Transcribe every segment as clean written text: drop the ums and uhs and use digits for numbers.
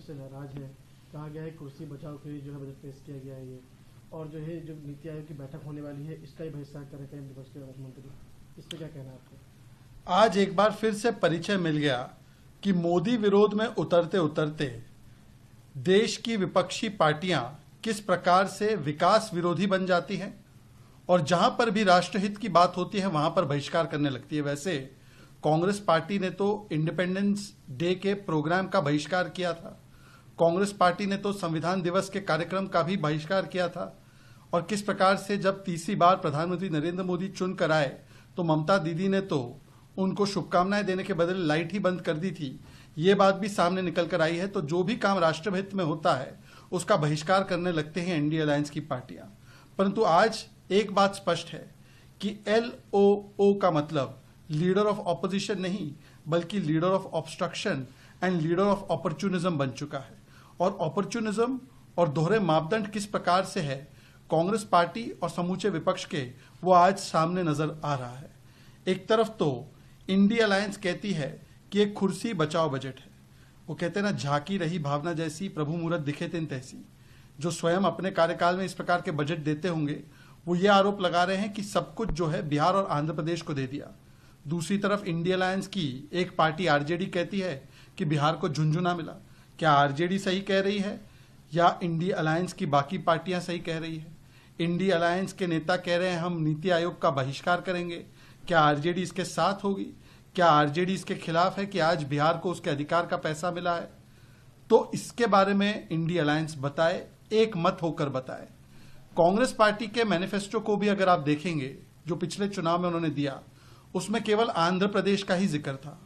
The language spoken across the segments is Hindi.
इससे नाराज है। कहा गया है कुर्सी बचाओ के लिए जो है बजट पेश किया गया है ये, और जो है जो नीति आयोग की बैठक होने वाली है इसका ही बहिष्कार कर रहे हैं विपक्ष के राज्य मंत्री। इस पर क्या कहना है आपको? आज एक बार फिर से परिचय मिल गया कि मोदी विरोध में उतरते उतरते देश की विपक्षी पार्टियां किस प्रकार से विकास विरोधी बन जाती हैं और जहां पर भी राष्ट्रहित की बात होती है वहां पर बहिष्कार करने लगती है। वैसे कांग्रेस पार्टी ने तो इंडिपेंडेंस डे के प्रोग्राम का बहिष्कार किया था, कांग्रेस पार्टी ने तो संविधान दिवस के कार्यक्रम का भी बहिष्कार किया था, और किस प्रकार से जब तीसरी बार प्रधानमंत्री नरेंद्र मोदी चुन कर आए तो ममता दीदी ने तो उनको शुभकामनाएं देने के बदले लाइट ही बंद कर दी थी। ये बात भी सामने निकल कर आई है। तो जो भी काम राष्ट्रहित में होता है उसका बहिष्कार करने लगते हैं इंडिया अलायंस की पार्टियां। परंतु आज एक बात स्पष्ट है कि LOO का मतलब लीडर ऑफ ऑपोजिशन नहीं बल्कि leader of obstruction and leader of opportunism बन चुका है। और अपॉर्चुनिज्म और दोहरे मापदंड किस प्रकार से है कांग्रेस पार्टी और समूचे विपक्ष के, वो आज सामने नजर आ रहा है। एक तरफ तो इंडिया अलायंस कहती है कि एक कुर्सी बचाओ बजट है। वो कहते हैं ना, झांकी रही भावना जैसी प्रभु मूरत दिखे तिन तैसी। जो स्वयं अपने कार्यकाल में इस प्रकार के बजट देते होंगे वो ये आरोप लगा रहे हैं कि सब कुछ जो है बिहार और आंध्र प्रदेश को दे दिया। दूसरी तरफ इंडिया अलायंस की एक पार्टी आरजेडी कहती है कि बिहार को झुंझुना मिला। क्या आरजेडी सही कह रही है या इंडिया अलायंस की बाकी पार्टियां सही कह रही है? इंडिया अलायंस के नेता कह रहे हैं हम नीति आयोग का बहिष्कार करेंगे। क्या आरजेडी इसके साथ होगी? क्या आरजेडी इसके खिलाफ है कि आज बिहार को उसके अधिकार का पैसा मिला है? तो इसके बारे में इंडिया अलायंस बताए, एक मत होकर बताए। कांग्रेस पार्टी के मैनिफेस्टो को भी अगर आप देखेंगे जो पिछले चुनाव में उन्होंने दिया, उसमें केवल आंध्र प्रदेश का ही जिक्र था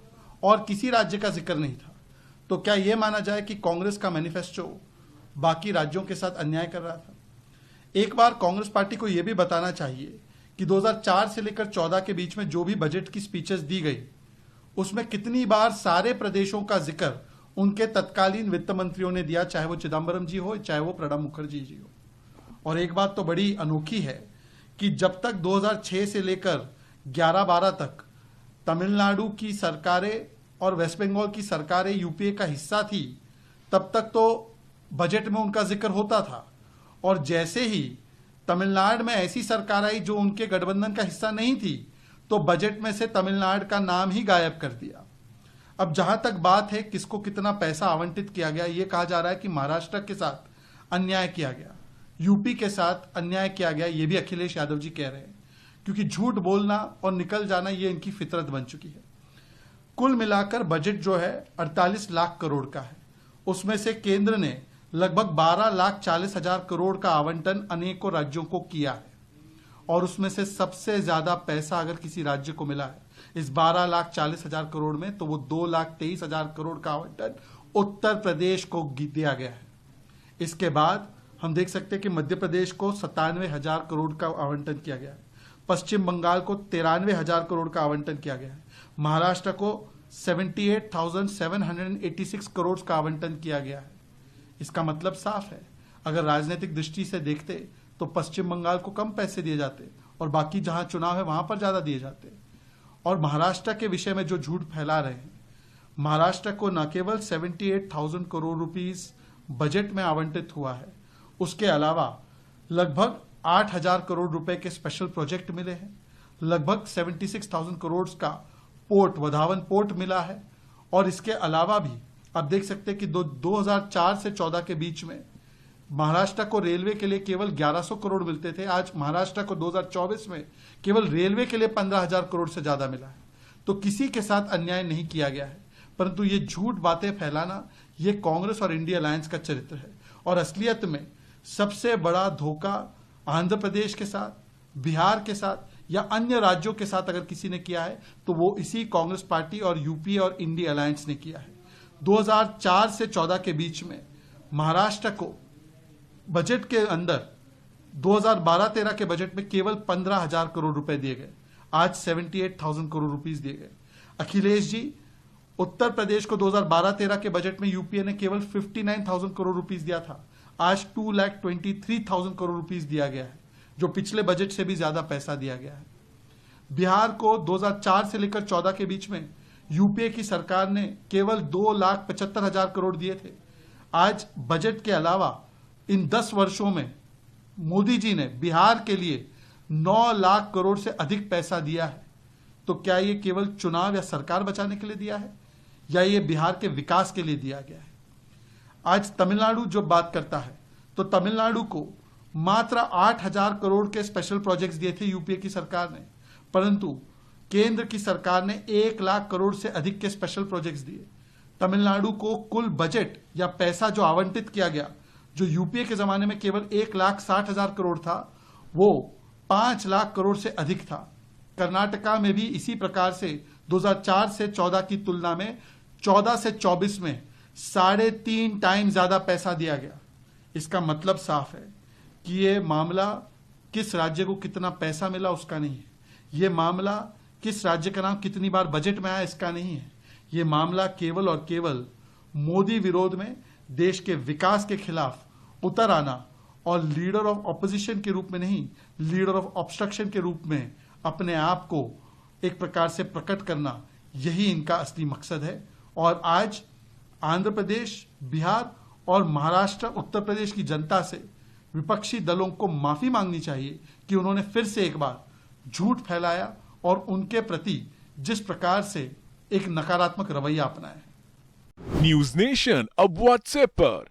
और किसी राज्य का जिक्र नहीं था। तो क्या यह माना जाए कि कांग्रेस का मैनिफेस्टो बाकी राज्यों के साथ अन्याय कर रहा था? एक बार कांग्रेस पार्टी को यह भी बताना चाहिए कि 2004 से लेकर 14 के बीच में जो भी बजट की स्पीचेस दी गई उसमें कितनी बार सारे प्रदेशों का जिक्र उनके तत्कालीन वित्त मंत्रियों ने दिया, चाहे वो चिदंबरम जी हो चाहे वो प्रणब मुखर्जी जी हो। और एक बात तो बड़ी अनोखी है कि जब तक 2006 से लेकर 11-12 तक तमिलनाडु की सरकारें और वेस्ट बंगाल की सरकारें यूपीए का हिस्सा थी, तब तक तो बजट में उनका जिक्र होता था। और जैसे ही तमिलनाडु में ऐसी सरकार आई जो उनके गठबंधन का हिस्सा नहीं थी, तो बजट में से तमिलनाडु का नाम ही गायब कर दिया। अब जहां तक बात है किसको कितना पैसा आवंटित किया गया, यह कहा जा रहा है कि महाराष्ट्र के साथ अन्याय किया गया, यूपी के साथ अन्याय किया गया, यह भी अखिलेश यादव जी कह रहे हैं, क्योंकि झूठ बोलना और निकल जाना यह इनकी फितरत बन चुकी है। कुल मिलाकर बजट जो है 48 लाख करोड़ का है। उसमें से केंद्र ने लगभग 12,40,000 करोड़ का आवंटन अनेकों राज्यों को किया है, और उसमें से सबसे ज्यादा पैसा अगर किसी राज्य को मिला है इस 12,40,000 करोड़ में, तो वो 2,23,000 करोड़ का आवंटन उत्तर प्रदेश को दिया गया है। इसके बाद हम देख सकते हैं कि मध्य प्रदेश को 97,000 करोड़ का आवंटन किया गया है, पश्चिम बंगाल को 93,000 करोड़ का आवंटन किया गया है, महाराष्ट्र को 78,786 करोड़ का आवंटन किया गया है। इसका मतलब साफ है, अगर राजनीतिक दृष्टि से देखते तो पश्चिम बंगाल को कम पैसे दिए जाते और बाकी जहां चुनाव है वहां पर ज्यादा दिए जाते। और महाराष्ट्र के विषय में जो झूठ फैला रहे हैं, महाराष्ट्र को न केवल 78,000 करोड़ रुपीस बजट में आवंटित हुआ है, उसके अलावा लगभग 8,000 करोड़ रुपए के स्पेशल प्रोजेक्ट मिले हैं, लगभग 76,000 करोड़ का पोर्ट वधावन पोर्ट मिला है। और इसके अलावा भी आप देख सकते हैं कि 2004 से 14 के बीच में महाराष्ट्र को रेलवे के लिए केवल 1100 करोड़ मिलते थे, आज महाराष्ट्र को 2024 में केवल रेलवे के लिए 15,000 करोड़ से ज्यादा मिला है। तो किसी के साथ अन्याय नहीं किया गया है, परंतु ये झूठ बातें फैलाना ये कांग्रेस और इंडिया अलायंस का चरित्र है। और असलियत में सबसे बड़ा धोखा आंध्र प्रदेश के साथ, बिहार के साथ या अन्य राज्यों के साथ अगर किसी ने किया है तो वो इसी कांग्रेस पार्टी और यूपीए और इंडिया अलायंस ने किया है। 2004 से 14 के बीच में महाराष्ट्र को बजट के अंदर 2012-13 के बजट में केवल 15,000 करोड़ रुपए दिए गए, आज 78,000 करोड़ रुपीस दिए गए। अखिलेश जी, उत्तर प्रदेश को 2012-13 के बजट में यूपीए ने केवल 59,000 करोड़ रुपीस दिया था, आज 2,23,000 करोड़ रुपीस दिया गया है, जो पिछले बजट से भी ज्यादा पैसा दिया गया है। बिहार को 2004 से लेकर 14 के बीच में यूपीए की सरकार ने केवल 2,75,000 करोड़ दिए थे, आज बजट के अलावा इन 10 वर्षों में मोदी जी ने बिहार के लिए 9 लाख करोड़ से अधिक पैसा दिया है। तो क्या ये केवल चुनाव या सरकार बचाने के लिए दिया है या ये बिहार के विकास के लिए दिया गया है? आज तमिलनाडु जो बात करता है तो तमिलनाडु को मात्र 8,000 करोड़ के स्पेशल प्रोजेक्ट्स दिए थे यूपीए की सरकार ने, परंतु केंद्र की सरकार ने 1 लाख करोड़ से अधिक के स्पेशल प्रोजेक्ट्स दिए। तमिलनाडु को कुल बजट या पैसा जो आवंटित किया गया, जो यूपीए के जमाने में केवल 1,60,000 करोड़ था, वो 5 लाख करोड़ से अधिक था। कर्नाटका में भी इसी प्रकार से 2004 से 14 की तुलना में 14 से 24 में 3.5 टाइम ज्यादा पैसा दिया गया। इसका मतलब साफ है कि ये मामला किस राज्य को कितना पैसा मिला उसका नहीं है, ये मामला किस राज्य का नाम कितनी बार बजट में आया इसका नहीं है, ये मामला केवल और केवल मोदी विरोध में देश के विकास के खिलाफ उतर आना और लीडर ऑफ ऑपोजिशन के रूप में नहीं, लीडर ऑफ ऑब्स्ट्रक्शन के रूप में अपने आप को एक प्रकार से प्रकट करना, यही इनका असली मकसद है। और आज आंध्र प्रदेश, बिहार और महाराष्ट्र, उत्तर प्रदेश की जनता से विपक्षी दलों को माफी मांगनी चाहिए कि उन्होंने फिर से एक बार झूठ फैलाया और उनके प्रति जिस प्रकार से एक नकारात्मक रवैया अपनाया। न्यूज नेशन अब व्हाट्सएप पर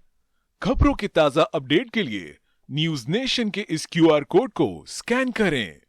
खबरों के ताजा अपडेट के लिए न्यूज नेशन के इस QR कोड को स्कैन करें।